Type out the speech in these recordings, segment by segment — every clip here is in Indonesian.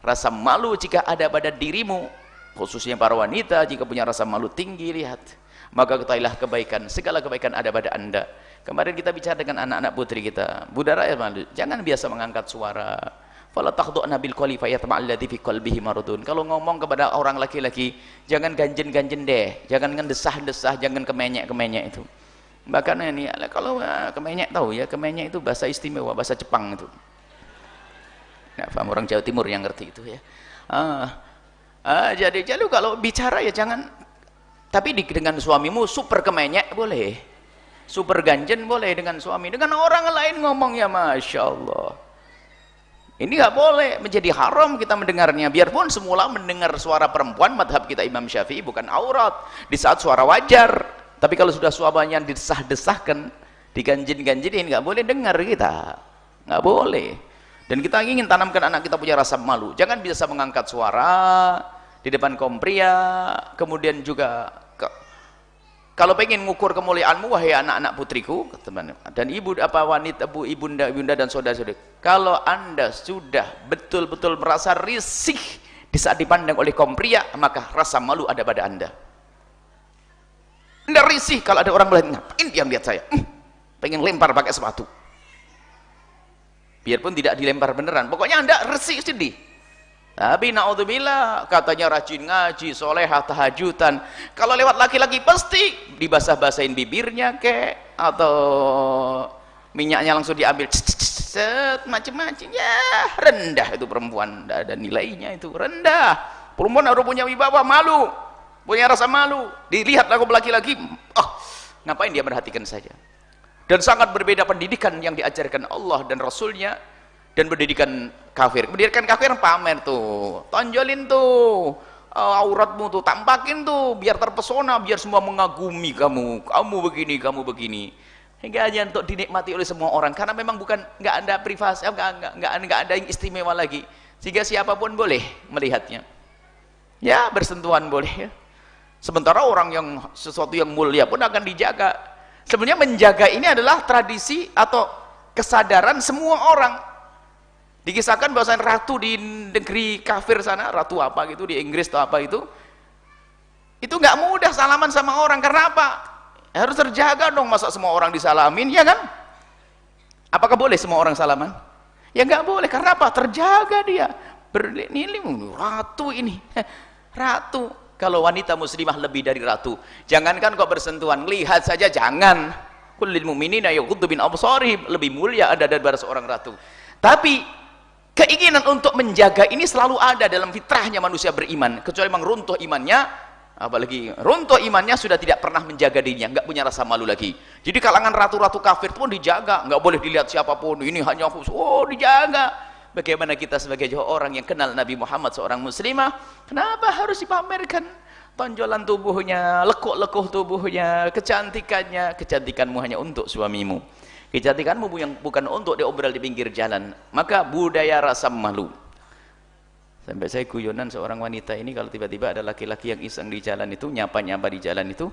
rasa malu jika ada pada dirimu, khususnya para wanita jika punya rasa malu tinggi, lihat, maka ketahuilah kebaikan, segala kebaikan ada pada anda. Kemarin kita bicara dengan anak-anak putri kita, Bunda Raya malu, jangan biasa mengangkat suara. Fala takhdu'na bil qawli fayatma'alladzi fi qalbihi maradun. Kalau ngomong kepada orang laki-laki, jangan ganjen-ganjen deh, jangan ngendesah-desah, jangan kemenyek-kemenyek itu. Bahkan ini kalau kemenyek, tahu ya, kemenyek itu bahasa istimewa, bahasa Jepang itu. Nggak paham orang Jawa Timur yang ngerti itu ya. Jadi kalau bicara ya jangan, tapi dengan suamimu super kemenyek boleh, super ganjen boleh dengan suami, dengan orang lain ngomong ya Masya Allah. Ini nggak boleh, menjadi haram kita mendengarnya. Biarpun semula mendengar suara perempuan, madhab kita Imam Syafi'i bukan aurat di saat suara wajar, tapi kalau sudah suaranya disah-desahkan, diganjin-ganjinin, nggak boleh dengar kita, nggak boleh. Dan kita ingin tanamkan anak kita punya rasa malu, jangan biasa mengangkat suara di depan kaum pria. Kemudian juga kalau pengen ngukur kemuliaanmu, wahai anak-anak putriku, teman, dan ibu wanita, ibunda dan saudara-saudari, kalau anda sudah betul-betul merasa risih di saat dipandang oleh kaum pria, maka rasa malu ada pada anda. Anda risih kalau ada orang melihat, ngapain dia lihat saya, pengen lempar pakai sepatu, biarpun tidak dilempar beneran, pokoknya anda risih, sedih. Tapi naudzubillah, katanya rajin ngaji, solehah, tahajudan, kalau lewat laki-laki pasti dibasah-basahin bibirnya kek, atau minyaknya langsung diambil, macam-macam ya. Rendah itu perempuan, tidak ada nilainya, itu rendah. Perempuan harus punya wibawa, malu, punya rasa malu. Dilihat lagu laki-laki, ngapain dia merhatikan saja. Dan sangat berbeda pendidikan yang diajarkan Allah dan Rasulnya dan pendidikan kafir. Pendidikan kafir pamer tuh, tonjolin tuh auratmu tuh, tampakin tuh, biar terpesona, biar semua mengagumi kamu, kamu begini, hingga aja untuk dinikmati oleh semua orang, karena memang bukan, nggak ada privasi, nggak ada yang istimewa lagi, sehingga siapapun boleh melihatnya, ya bersentuhan boleh ya. Sementara orang yang sesuatu yang mulia pun akan dijaga. Sebenarnya menjaga ini adalah tradisi atau kesadaran semua orang. Dikisahkan bahwasanya ratu di negeri kafir sana, ratu apa gitu di Inggris atau apa itu nggak mudah salaman sama orang. Karena apa? Harus terjaga dong, masa semua orang disalamin, ya kan? Apakah boleh semua orang salaman? Ya nggak boleh. Karena apa? Terjaga dia. Ratu ini, ratu. Kalau wanita muslimah lebih dari ratu. Jangankan kok bersentuhan, lihat saja jangan. Kullil mu'minina yaghuddu min absarihim, lebih mulia ada daripada seorang ratu. Tapi keinginan untuk menjaga ini selalu ada dalam fitrahnya manusia beriman, kecuali memang runtuh imannya, apalagi runtuh imannya sudah tidak pernah menjaga dirinya, nggak punya rasa malu lagi. Jadi kalangan ratu-ratu kafir pun dijaga, nggak boleh dilihat siapapun, ini hanya khusus, dijaga. Bagaimana kita sebagai orang yang kenal Nabi Muhammad seorang muslimah, kenapa harus dipamerkan tonjolan tubuhnya, lekuk-lekuk tubuhnya, kecantikannya? Kecantikanmu hanya untuk suamimu, kecantikanmu yang bukan untuk diobral di pinggir jalan. Maka budaya rasa malu. Sampai saya guyonan seorang wanita ini, kalau tiba-tiba ada laki-laki yang iseng di jalan itu, nyapa-nyapa di jalan itu,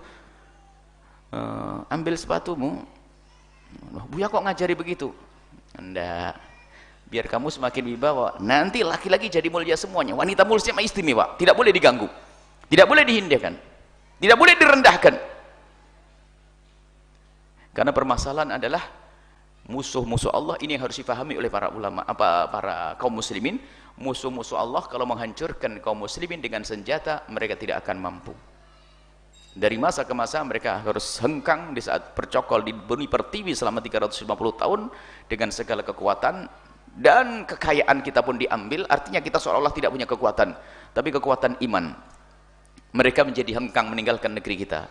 ambil sepatumu. Buya kok ngajari begitu? Enggak, biar kamu semakin wibawa, nanti laki-laki jadi mulia semuanya. Wanita mulia istimewa, tidak boleh diganggu, tidak boleh dihindarkan, tidak boleh direndahkan. Karena permasalahan adalah musuh-musuh Allah ini yang harus dipahami oleh para ulama, para kaum muslimin. Musuh-musuh Allah kalau menghancurkan kaum muslimin dengan senjata, mereka tidak akan mampu. Dari masa ke masa mereka harus hengkang di saat bercokol di bumi pertiwi selama 350 tahun dengan segala kekuatan, dan kekayaan kita pun diambil. Artinya kita seolah-olah tidak punya kekuatan, tapi kekuatan iman. Mereka menjadi hengkang meninggalkan negeri kita.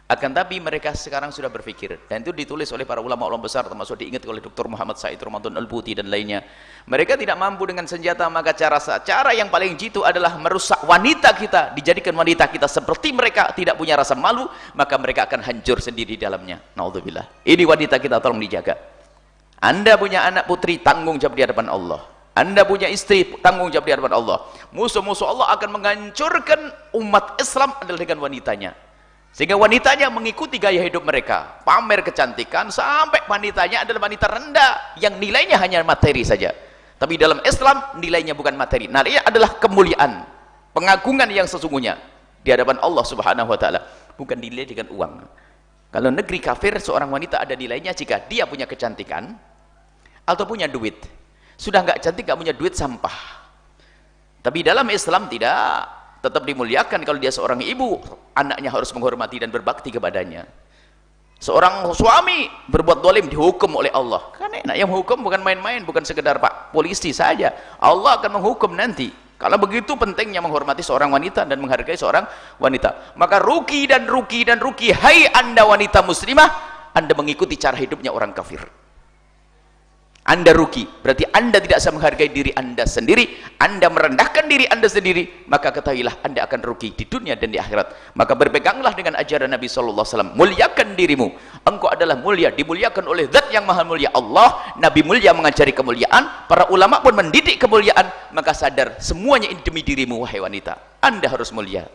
Akan tapi mereka sekarang sudah berpikir, dan itu ditulis oleh para ulama-ulama besar, termasuk diingat oleh Dr. Muhammad Said Ramadan Al-Buti dan lainnya. Mereka tidak mampu dengan senjata, maka cara yang paling jitu adalah merusak wanita kita, dijadikan wanita kita seperti mereka, tidak punya rasa malu, maka mereka akan hancur sendiri di dalamnya. Naudzubillah. Ini wanita kita tolong dijaga. Anda punya anak putri, tanggung jawab di hadapan Allah. Anda punya istri, tanggung jawab di hadapan Allah. Musuh-musuh Allah akan menghancurkan umat Islam adalah dengan wanitanya. Sehingga wanitanya mengikuti gaya hidup mereka, pamer kecantikan, sampai wanitanya adalah wanita rendah yang nilainya hanya materi saja. Tapi dalam Islam nilainya bukan materi, nilainya adalah kemuliaan, pengagungan yang sesungguhnya di hadapan Allah Subhanahu wa taala, bukan dinilai dengan uang. Kalau negeri kafir, seorang wanita ada nilainya jika dia punya kecantikan atau punya duit. Sudah nggak cantik, nggak punya duit, sampah. Tapi dalam Islam tidak, tetap dimuliakan. Kalau dia seorang ibu, anaknya harus menghormati dan berbakti kepadanya. Seorang suami berbuat dolim dihukum oleh Allah. Kan enak, yang menghukum bukan main-main, bukan sekedar pak polisi saja. Allah akan menghukum nanti. Kalau begitu pentingnya menghormati seorang wanita dan menghargai seorang wanita. Maka rugi dan rugi dan rugi, hai anda wanita muslimah, anda mengikuti cara hidupnya orang kafir. Anda rugi, berarti anda tidak bisa menghargai diri anda sendiri, anda merendahkan diri anda sendiri, maka ketahuilah anda akan rugi di dunia dan di akhirat. Maka berpeganglah dengan ajaran Nabi SAW, muliakan dirimu, engkau adalah mulia, dimuliakan oleh zat yang maha mulia Allah. Nabi mulia mengajari kemuliaan, para ulama pun mendidik kemuliaan. Maka sadar semuanya ini demi dirimu wahai wanita, anda harus mulia.